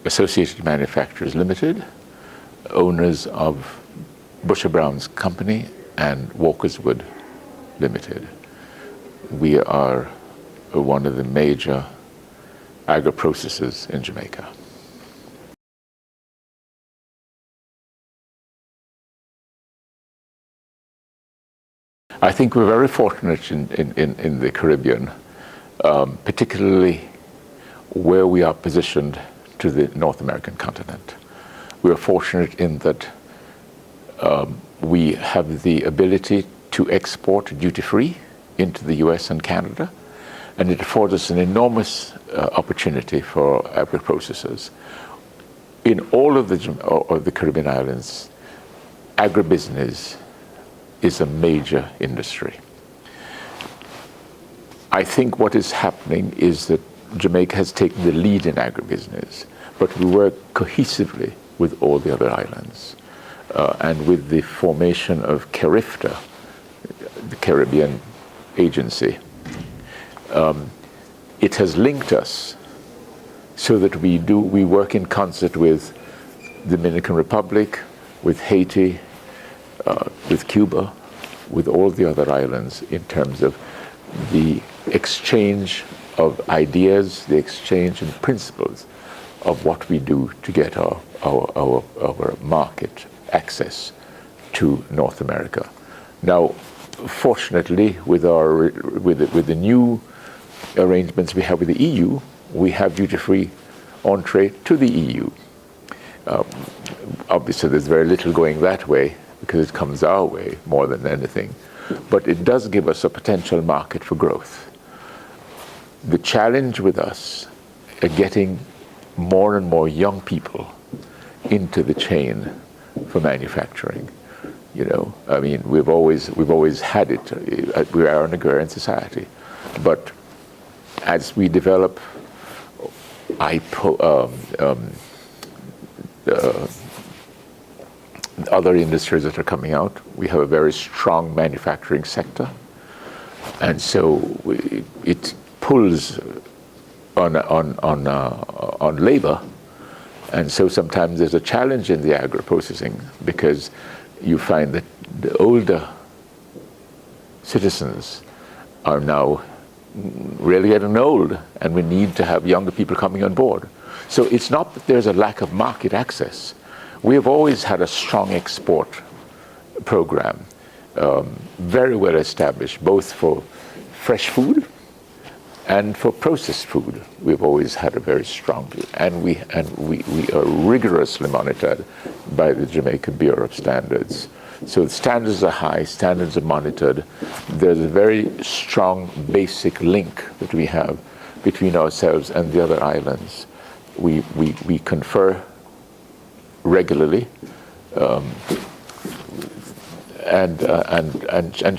Associated Manufacturers Limited, owners of Busher Brown's Company and Walkerswood Limited. We are one of the major agri-processors in Jamaica. I think we're very fortunate in the Caribbean, particularly where we are positioned to the North American continent. We are fortunate in that we have the ability to export duty-free into the US and Canada, and it affords us an enormous opportunity for agri-processors. In all of the Caribbean islands, agribusiness is a major industry. I think what is happening is that Jamaica has taken the lead in agribusiness, but we work cohesively with all the other islands. And with the formation of CARIFTA, the Caribbean agency, it has linked us so that we work in concert with the Dominican Republic, with Haiti, with Cuba, with all the other islands in terms of the exchange of ideas, the exchange in principles of what we do to get our market access to North America. Now, fortunately, with the new arrangements we have with the EU, we have duty-free entree to the EU. Obviously, there's very little going that way because it comes our way more than anything, but it does give us a potential market for growth. The challenge with us are getting more and more young people into the chain for manufacturing. You know, I mean, we've always had it. We are an agrarian society, but as we develop other industries that are coming out, we have a very strong manufacturing sector, and so it pulls on labor, and so sometimes there's a challenge in the agro-processing because you find that the older citizens are now really getting old, and we need to have younger people coming on board. So it's not that there's a lack of market access. We have always had a strong export program, very well established, both for fresh food and for processed food. We've always had a very strong, and we are rigorously monitored by the Jamaica Bureau of Standards. So the standards are high, standards are monitored. There's a very strong basic link that we have between ourselves and the other islands. We confer regularly and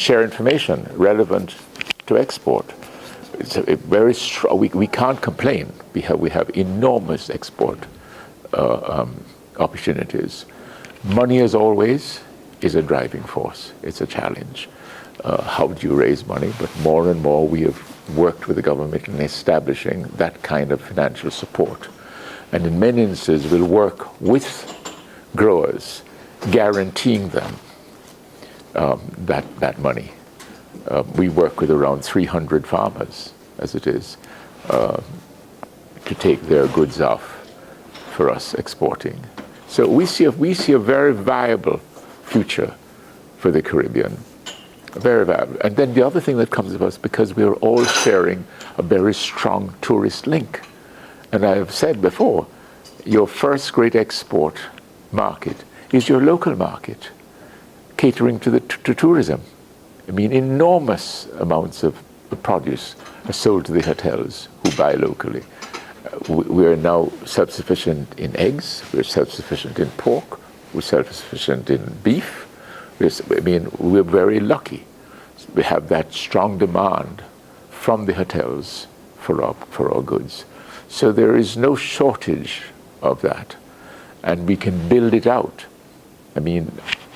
share information relevant to export. It's a very strong. We can't complain. We have enormous export opportunities. Money, as always, is a driving force. It's a challenge. How do you raise money? But more and more, we have worked with the government in establishing that kind of financial support. And in many instances, we'll work with growers, guaranteeing them that money. We work with around 300 farmers, as it is, to take their goods off for us exporting. So we see a very viable future for the Caribbean, very viable. And then the other thing that comes with us, because we are all sharing a very strong tourist link. And I have said before, your first great export market is your local market, catering to tourism. I mean, enormous amounts of produce are sold to the hotels who buy locally. We are now self-sufficient in eggs, we're self-sufficient in pork, we're self-sufficient in beef. We're very lucky. We have that strong demand from the hotels for our goods. So there is no shortage of that, and we can build it out. I mean,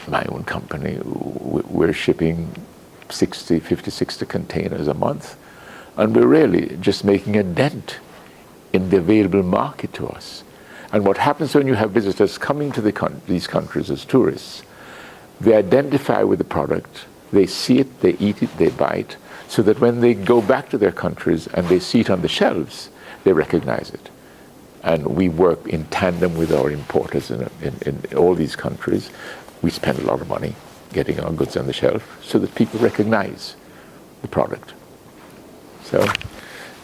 my own company, we're shipping 50, 60 containers a month, and we're really just making a dent in the available market to us. And what happens when you have visitors coming to these countries as tourists, they identify with the product, they see it, they eat it, they buy it, so that when they go back to their countries and they see it on the shelves, they recognize it. And we work in tandem with our importers in all these countries. We spend a lot of money getting our goods on the shelf so that people recognize the product. So,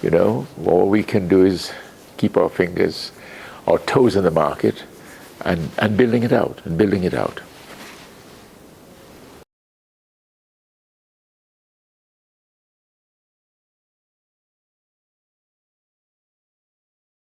you know, all we can do is keep our toes in the market and building it out and building it out.